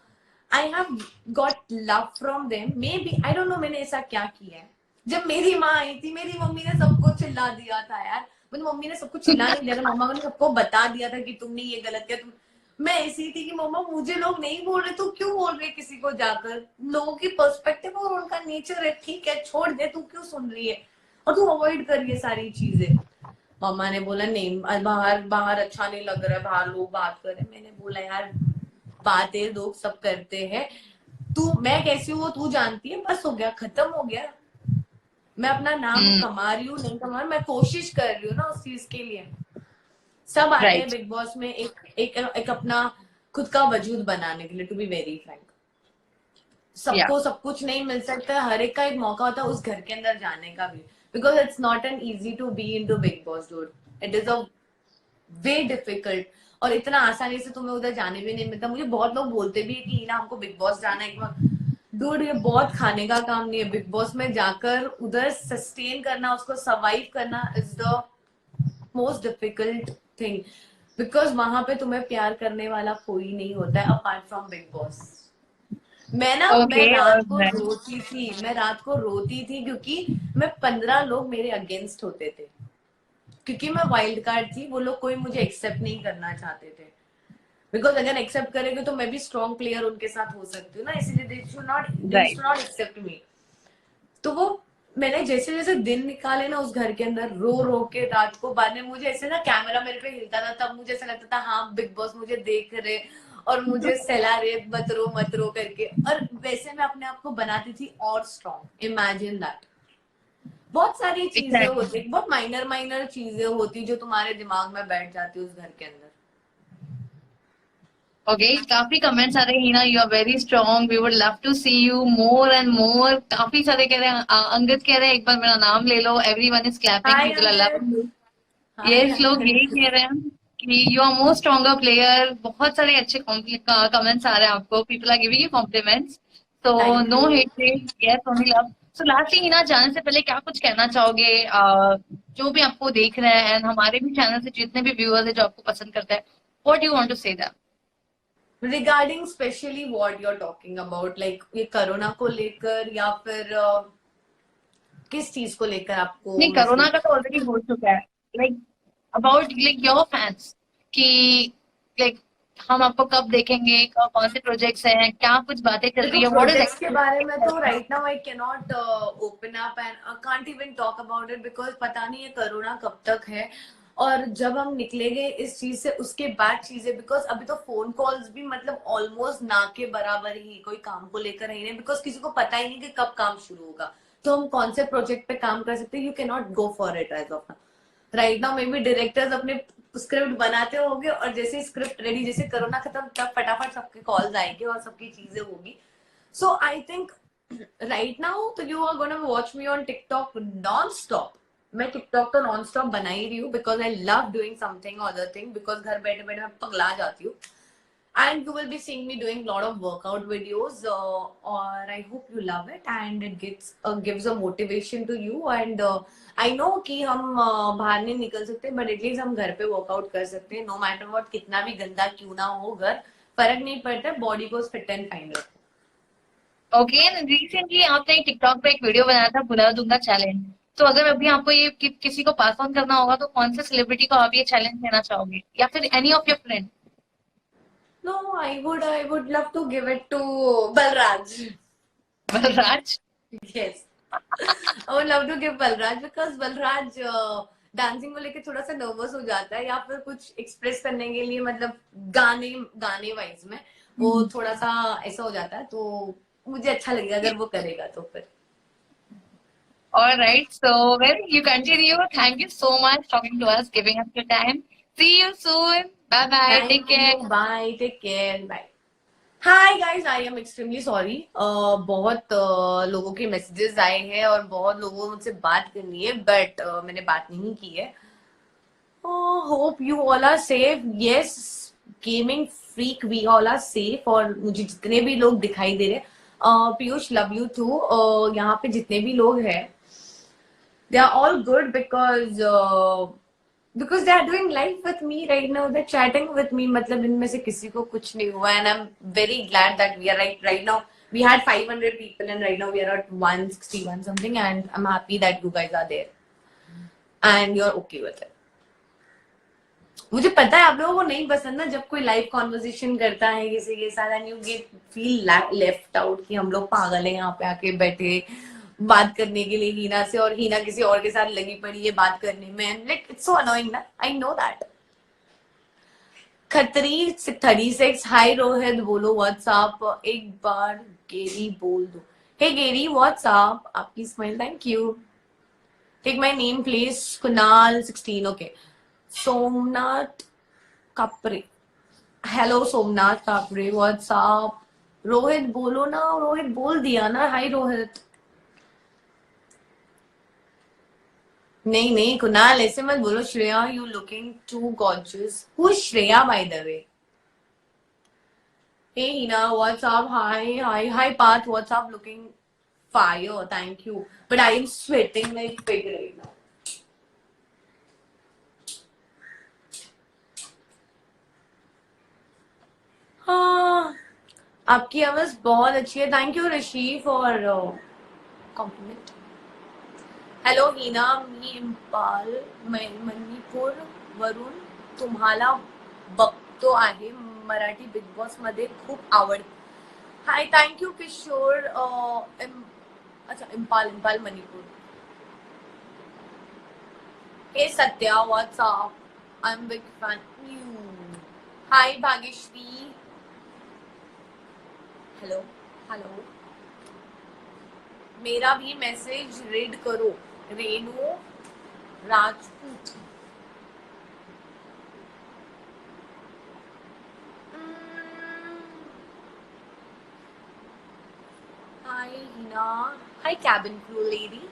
I have got love from them. Maybe I don't know मैंने ऐसा क्या किया है। जब मेरी माँ आई थी, मेरी मम्मी ने सबको चिल्ला दिया था यार। मेरी मम्मी ने सबको चिल्ला नहीं दिया था, मम्मा ने सबको बता दिया था कि तुमने ये गलत किया। मैं ऐसी थी कि मम्मा मुझे लोग नहीं बोल रहे, तू क्यों बोल रही है किसी को जाकर? लोगों की पर्सपेक्टिव और उनका नेचर है, ठीक है, छोड़ दे, तू क्यों सुन रही है और तू अवॉइड कर रही है सारी चीजें। मम्मा ने बोला नहीं, बाहर बाहर अच्छा नहीं लग रहा है, बाहर लोग बात कर रहे हैं। मैंने बोला यार, बातें लोग सब करते हैं, तू, मैं कैसी हूँ वो तू जानती है, बस हो गया, खत्म हो गया। मैं अपना नाम हम्म। कमा रही हूँ, नहीं कमा रही, मैं कोशिश कर रही हूँ ना उस चीज के लिए। सब आते हैं राइट। बिग बॉस में एक अपना खुद का वजूद बनाने के लिए, टू बी वेरी फ्रैंक। या सबको सब कुछ नहीं मिल सकता, हर एक का एक मौका होता है उस घर के अंदर जाने का भी, because it's not an easy to be into Bigg Boss dude. It is a way difficult, और इतना आसानी से तुम्हें उधर जाने भी नहीं मिलता। मुझे बहुत लोग बोलते भी है कि ना हमको बिग बॉस जाना है एक बार। डूड, ये बहुत खाने का काम नहीं है। बिग बॉस में जाकर उधर सस्टेन करना, उसको सर्वाइव करना is the most difficult thing, because वहां पे तुम्हें प्यार करने वाला कोई नहीं होता है अपार्ट फ्रॉम बिग बॉस। मैं ओके। रात को और रोती थी, मैं रात को रोती थी, क्योंकि मैं 15 लोग मेरे अगेंस्ट होते थे, क्योंकि मैं वाइल्ड कार्ड थी। वो लोग कोई मुझे एक्सेप्ट नहीं करना चाहते थे, बिकॉज अगर एक्सेप्ट करेंगे तो मैं भी स्ट्रॉन्ग प्लेयर उनके साथ हो सकती हूँ ना, इसलिए दे राइट। शुड नॉट एक्सेप्ट मी। तो वो मैंने जैसे जैसे दिन निकाले ना उस घर के अंदर, रो रो के रात को, बाद में मुझे ऐसे ना कैमरा मेरे पे हिलता था, तब मुझे ऐसा लगता था हाँ बिग बॉस मुझे देख रहे और मुझे सहला रहे, मत रो करके। और वैसे मैं अपने आप को बनाती थी और स्ट्रॉन्ग, इमेजिन दैट। बहुत सारी चीजें एग्जैक्टली। होती, बहुत माइनर माइनर चीजें होती जो तुम्हारे दिमाग में बैठ जाती उस घर के अंदर। ओके, काफी कमेंट्स आ रहे हैं। Hina, you are very strong, we would love to see you more and more. काफी सारे कह रहे हैं, अंगद कह रहे हैं एक बार मेरा नाम ले लो, everyone is clapping, hi people are Angad. Loving. Hi yes, लोग यही अंगद। कह रहे हैं कि you are more stronger player. बहुत सारे अच्छे कमेंट्स आ रहे हैं आपको, people are giving you compliments. तो thank no you. Hate, yes only love. So lastly Hina, जाने से पहले क्या कुछ कहना चाहोगे जो भी आपको देख रहे हैं, एंड हमारे भी चैनल से जितने भी व्यूअर्स है जो आपको पसंद करते हैं, what you want to say that? Regarding specially what you are talking about, like ये कोरोना को लेकर या फिर किस चीज को लेकर आपको नहीं, कोरोना मैसेज? का तो ऑलरेडी हो चुका है। Like about like your fans कि लाइक हम आपको कब देखेंगे, कौन से प्रोजेक्ट्स हैं, क्या कुछ बातें चल देखो रही है, व्हाट इज प्रोजेक्ट्स के बारे में तो right now I can not open up and can't even talk about it, because पता नहीं है कोरोना कब तक है और जब हम निकलेंगे इस चीज से उसके बाद चीजें, बिकॉज अभी तो फोन कॉल्स भी मतलब ऑलमोस्ट ना के बराबर ही, कोई काम को लेकर ही नहीं, बिकॉज किसी को पता ही नहीं कि कब काम शुरू होगा, तो हम कौन से प्रोजेक्ट पे काम कर सकते हैं, you can not go for it as of right now. Maybe directors अपने स्क्रिप्ट बनाते होंगे और जैसे स्क्रिप्ट रेडी, जैसे कोरोना खत्म तब फटाफट सबके कॉल्स आएंगे और सबकी चीजें होगी। So I think right now तो you are gonna watch me on TikTok non stop. मैं टिकटॉक तो नॉन स्टॉप बना ही रही हूँ because I love doing something other thing, because घर बैठे बैठे मैं पगला जाती हूँ। And you will be seeing me doing a lot of workout videos, or I hope you love it and it gives a motivation to you. And I know कि हम बाहर नहीं निकल सकते, but at least हम घर पे workout कर सकते हैं, no matter what, कितना भी गंदा क्यों ना हो घर, फर्क नहीं पड़ता, बॉडी को फिट एंड फाइन रखो। ओके। रिसेंटली आपने टिकटॉक पे एक वीडियो बनाया था, बुला दूंगा चैलेंज। तो अगर अभी आपको ये किसी को पास ऑन करना होगा तो कौन से सेलिब्रिटी को आप ये चैलेंज देना चाहोगे, या फिर any of your friend? No, I would love to give it to Balraj. Balraj? Yes. I would love to give Balraj because Balraj dancing को लेके थोड़ा सा नर्वस हो जाता है या फिर कुछ एक्सप्रेस करने के लिए, मतलब गाने गाने वाइज में वो थोड़ा सा ऐसा हो जाता है, तो मुझे अच्छा लगेगा अगर वो करेगा तो फिर। All right. So, well, you continue. Thank you so much talking to us, giving us your time. See you soon. Bye bye. Take thank care. You, bye, take care, bye. Hi guys, I am extremely sorry, बहुत लोगों के messages आए हैं और बहुत लोगों को मुझसे बात करनी है, बट मैंने बात नहीं की है। Hope you all are safe. Yes, gaming freak we all are safe. और मुझे जितने भी लोग दिखाई दे रहे हैं, पीयूष लव यू टू, यहाँ पे जितने भी लोग हैं they are all good because they are doing life with me right now, they're chatting with me, मतलब इनमें से किसी को कुछ नहीं हुआ, and I'm very glad that we are right now we had 500 people and right now we are at 161 something, and I'm happy that you guys are there and you're okay with it. मुझे पता है आप लोगों को नहीं पसंद ना जब कोई लाइव कॉन्वर्सेशन करता है किसी के साथ and you get feel left out कि हम लोग पागल है यहाँ पे आके बैठे बात करने के लिए हीना से, और हीना किसी और के साथ लगी पड़ी है बात करने में, लाइक इट्स सो अनोइंग ना, I know that. Khatri 36, hi Rohit, बोलो व्हाट्सअप, एक बार गेरी बोल दो। हे गेरी व्हाट्सअप, आपकी smile thank you. Take my name please, Kunal 16, okay. Somnath Kapre, hello Somnath Kapre, what's up. Rohit बोलो ना, रोहित बोल दिया ना, हाय रोहित। नहीं नहीं कुणाल ऐसे मत बोलो, Shreya you looking too gorgeous. Who is Shreya by the way? Hey Hina what's up, hi hi hi Parth what's up, looking fire, thank you, but I am sweating like pig right now. हाँ, आपकी आवाज बहुत अच्छी है, thank you Rishi for compliment. Hello Heena, मी इम्पाल मणिपूर वरून तुम्हाला बघतो आहे, मराठी बिग बॉस मध्ये खूप आवड। Hi, thank you Kishore. अच्छा, Imphal Imphal Manipur. Hey Satya what's up, I am big fan you. Hi Bhagyashree, hello hello, मेरा भी मैसेज रीड करो। Renu Rajput, hi Hina, hi cabin crew lady,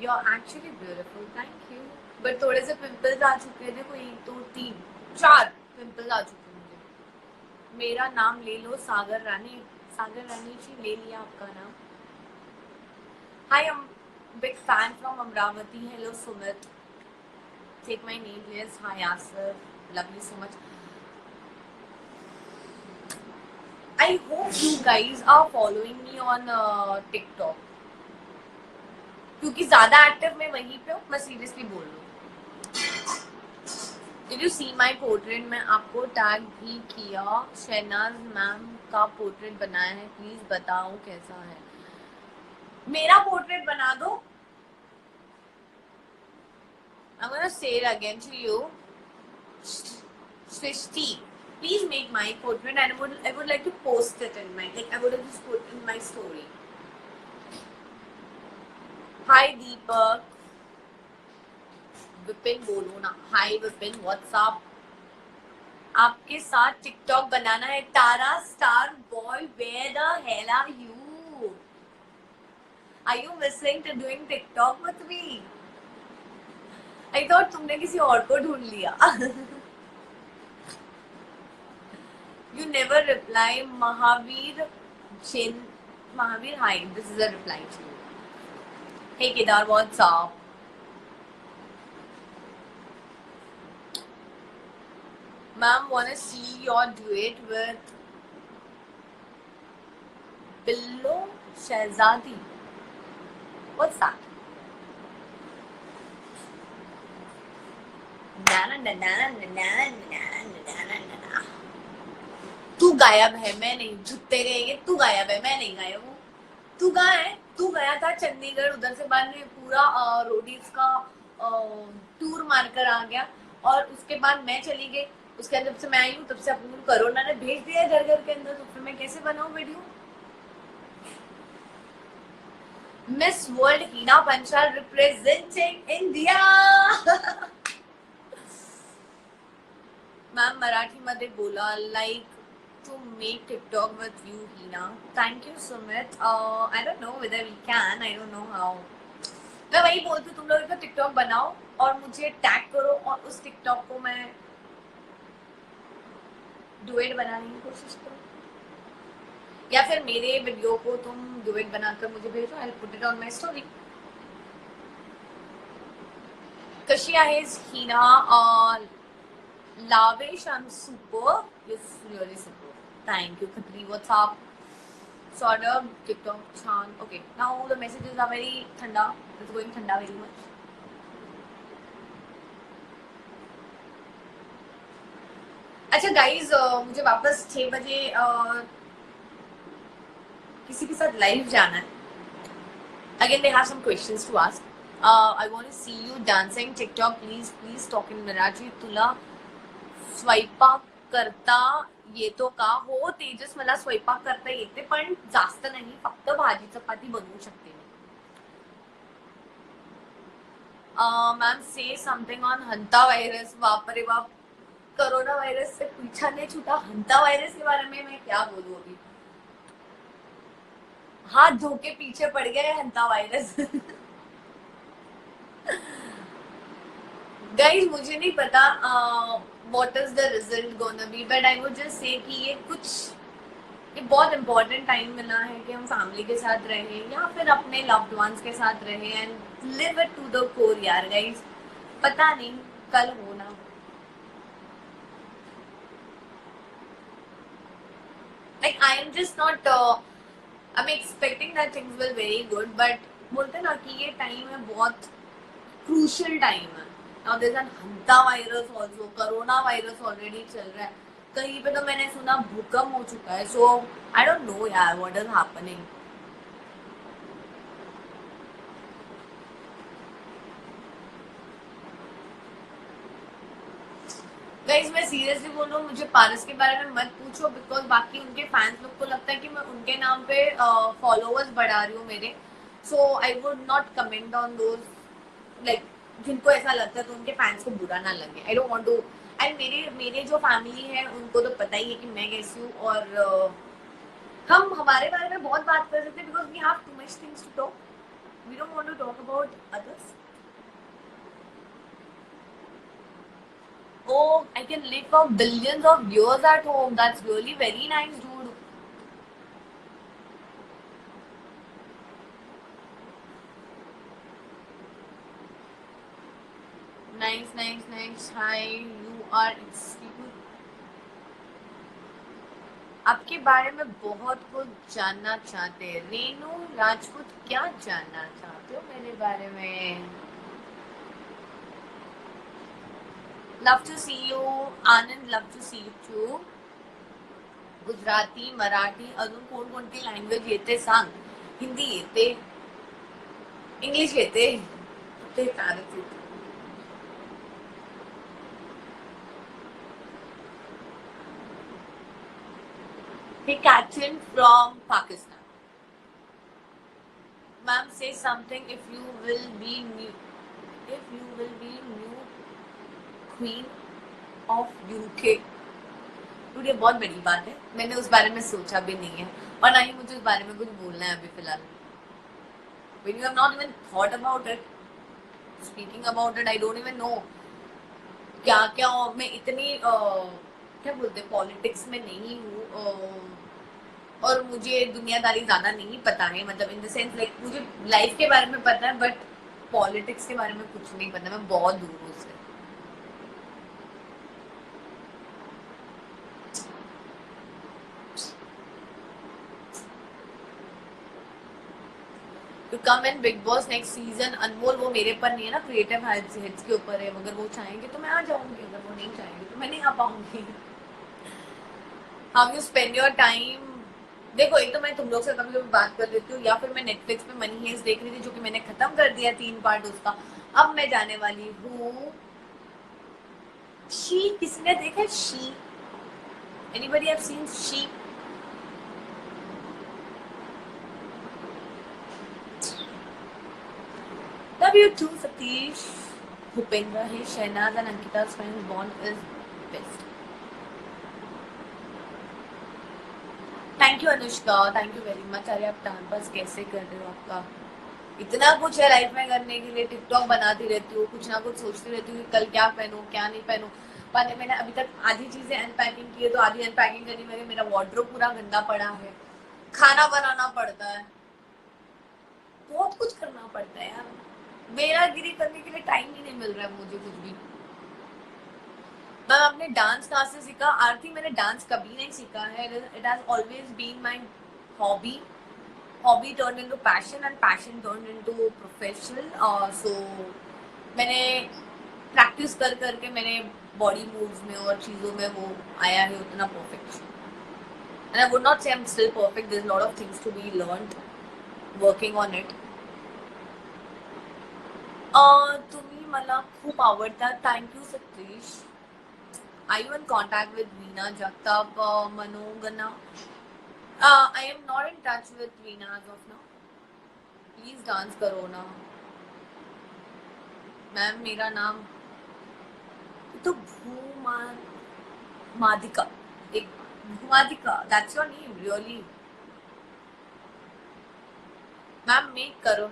you are actually beautiful, thank you, but थोड़े से पिंपल्स आ चुके थे, कोई 2 3 4 पिंपल्स आ चुके हैं मुझे। मेरा नाम ले लो, सागर रानी। सागर रानी जी, ले लिया आपका नाम। हाय, big fan from Amravati. Hello Sumit. Take my name please. Hi Asif. Love you so much. I hope you guys are following me on TikTok. क्योंकि ज्यादा एक्टिव मैं वहीं पे हूँ, मैं सीरियसली बोल रही हूँ. Did you see my portrait? मैं आपको टैग भी किया. शहनाज मैम का पोर्ट्रेट बनाया है, प्लीज बताओ कैसा है. मेरा पोर्ट्रेट बना दो. I'm gonna say it again to you. Srishti, please make my portrait and I would like to post it in my, like I would have just put in my story. Hi Deepak. Vipin बोलो ना. Hi Vipin, what's up. आपके साथ TikTok बनाना है. Tara star boy, where the hell are you? Are you missing to doing TikTok with me? I thought तुमने किसी और को ढूंढ लिया. You never reply. महावीर जिन, Mahavir hi, this is a reply to you. Hey Kedar, what's up. Ma'am, wanna see your duet with Billo Shehzadi? What's that? तू गायब है, मैं नहीं. झुकते गए, तू गायब है, मैं नहीं गायब हूँ. तू कहाँ है? तू गया था चंडीगढ़, उधर से बाद में पूरा रोडीज का टूर मारकर आ गया, और उसके बाद मैं चली गई. उसके बाद जब से मैं आई हूँ तब से अपन कोरोना ने भेज दिया घर घर के अंदर, तो फिर मैं कैसे बनाऊं video? Miss world Heena Panchal representing India. Ma'am Marathi मध्ये बोला. Like to make TikTok with you Heena. Thank you Sumit. I don't know whether we can, I don't know how. मैं वही बोलती हूँ, तुम लोग का टिकटॉक बनाओ और मुझे टैग करो, और उस टिकटॉक को मैं डुएट बनाने की कोशिश करो, या फिर मेरे वीडियो को तुम डुएट बनाकर मुझे भेजो. I will put it on my story. कशी आहेस हिना? Lavesh, I am super. Yes, really super. Thank you Khatri. What's up. Sort of TikTok छान. Okay, now the messages are very ठंडा. इट्स गोइंग ठंडा वेरी मच. अच्छा गाइज, मुझे वापस 6 बजे किसी के साथ लाइव जाना है. Again they have some questions to ask. I want to see you dancing TikTok. Please talk in Marathi. तुला स्वयंपाक करता येतो का? हो तेजस, मला स्वयंपाक करता येते, पण जास्त नाही, फक्त भाजी चपाती बनवू शकते मी. Ma'am say something on hanta virus. बाप रे बाप, कोरोना वायरस से पीछा नहीं छूटा. हंता वायरस के बारे में मैं क्या बोलूं अभी. हाथ धो के पीछे पड़ गया है हंता वायरस. गाइस, मुझे नहीं पता what is the result gonna be, but I would just say कि ये बहुत इंपॉर्टेंट टाइम मिला है कि हम फैमिली के साथ रहें, या फिर अपने लव्ड वंस के साथ रहें, and live it to the core यार. गाइस, पता नहीं कल होना. Like I am just not I'm expecting that things will very good, but बोलते ना कि ये टाइम है बहुत क्रूशियल टाइम है. Now there's an hanta virus also, corona virus already चल रहा है. कहीं पे तो मैंने सुना भूकंप हो चुका है. So I don't know यार what is happening. गाइस, मैं सीरियसली बोल रहा हूँ, मुझे पारस के बारे में मत पूछो, बिकॉज बाकी उनके फैंस लोग को लगता है कि मैं उनके नाम पे फॉलोअर्स बढ़ा रही हूँ मेरे. So I would not comment on those. Like जिनको ऐसा लगता है तो उनके फैंस को बुरा ना लगे. I don't want to. And मेरे जो फैमिली है उनको तो पता ही है कि मैं कैसी हूँ, और हम हमारे बारे में बहुत बात कर सकते हैं, because we have too much things to talk. We don't want to talk about others. Oh, I can live for billions of viewers at home. That's really very nice, dude. Nice. Hi, you are extremely. आपके बारे में बहुत कुछ जानना चाहते हैं। रेनू राजपूत, क्या जानना चाहते हो मेरे बारे में? Love to see you Anand, love to see you too. Gujarati, Marathi, अजून कोणकोणती लँग्वेज येते सांग? हिंदी येते, इंग्लिश येते, ते चालत येते. He Catherine from Pakistan. Ma'am, say something. If you will be new queen of UK. dude, ये बहुत बड़ी बात है, मैंने उस बारे में सोचा भी नहीं है और ना ही मुझे उस बारे में कुछ बोलना है अभी फिलहाल. When you have not even thought about it, speaking about it, I don't even know क्या क्या. मैं इतनी क्या बोलते पॉलिटिक्स में नहीं हूँ और मुझे दुनियादारी ज्यादा नहीं पता है, मतलब इन द सेंस लाइक मुझे लाइफ के बारे में पता है बट पॉलिटिक्स के बारे में कुछ नहीं पता, मैं बहुत दूर हूँ उससे. To come in big boss next season. Anmol, वो मेरे पर नहीं है ना, क्रिएटिव हेड्स के ऊपर है. अगर वो चाहेंगे तो मैं आ जाऊंगी, अगर वो नहीं चाहेंगे तो मैं नहीं आ पाऊंगी. How you spend your time? देखो, एक तो मैं तुम लोग से कभी कभी बात कर लेती हूँ या फिर मैं नेटफ्लिक्स पे मनी हेस्ट देख रही थी जो कि मैंने खत्म कर दिया 3 पार्ट उसका. अब मैं जाने वाली हूँ शी. किसी ने देखा she? Anybody have seen she? Love you too, Satish. Bhupendra, hey, Shahnaz and Ankita's friend bond is best. Thank you, Anushka. Thank you very much. अरे आप टाइम पास कैसे कर रहे हो? आपका इतना कुछ है लाइफ में करने के लिए. टिकटॉक बनाती रहती हूँ, कुछ ना कुछ सोचती रहती हूँ कि कल क्या पहनूं क्या नहीं पहनूं. पर मैंने अभी तक आधी चीजें अनपैकिंग की है, तो आधी अनपैकिंग करनी मेरी. मेरा वार्डरोब पूरा गंदा पड़ा है. खाना बनाना पड़ता है, बहुत कुछ करना पड़ता है यार. मेरा गिरी करने के लिए टाइम ही नहीं मिल रहा है मुझे कुछ भी. मैं अपने डांस कहाँ से सीखा? आरती, मैंने डांस कभी नहीं सीखा है. It has always been my hobby. Hobby turn into passion and passion turn into professional. So मैंने प्रैक्टिस कर करके मैंने बॉडी मूव्स में और चीजों में वो आया है उतना perfection. And I would not say I am still perfect. There is lot of things to be learned, working on it. तुम्ही मला खूप आवडता. Thank you Satish. Are you in contact with Veena Jagtap Manogna? I am not in touch with Veena as of now. Please dance करो ना ma'am. मेरा नाम तो भूमादिका. एक Bhumadika, that's your name really? Ma'am make करो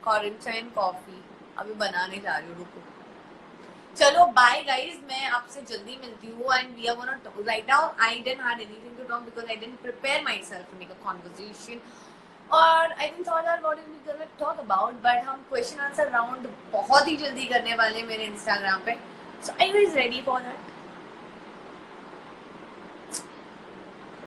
कॉरेंटाइन कॉफी. अभी बनाने जा रही हूँ, रुको. चलो बाय गाइज, मैं आपसे जल्दी मिलती हूँ. And we are gonna talk right now. I didn't have anything to talk because I didn't prepare myself to make a conversation और I didn't thought that what we gonna talk about. But हम question answer round बहुत ही जल्दी करने वाले हैं मेरे Instagram पे. So I was ready for that.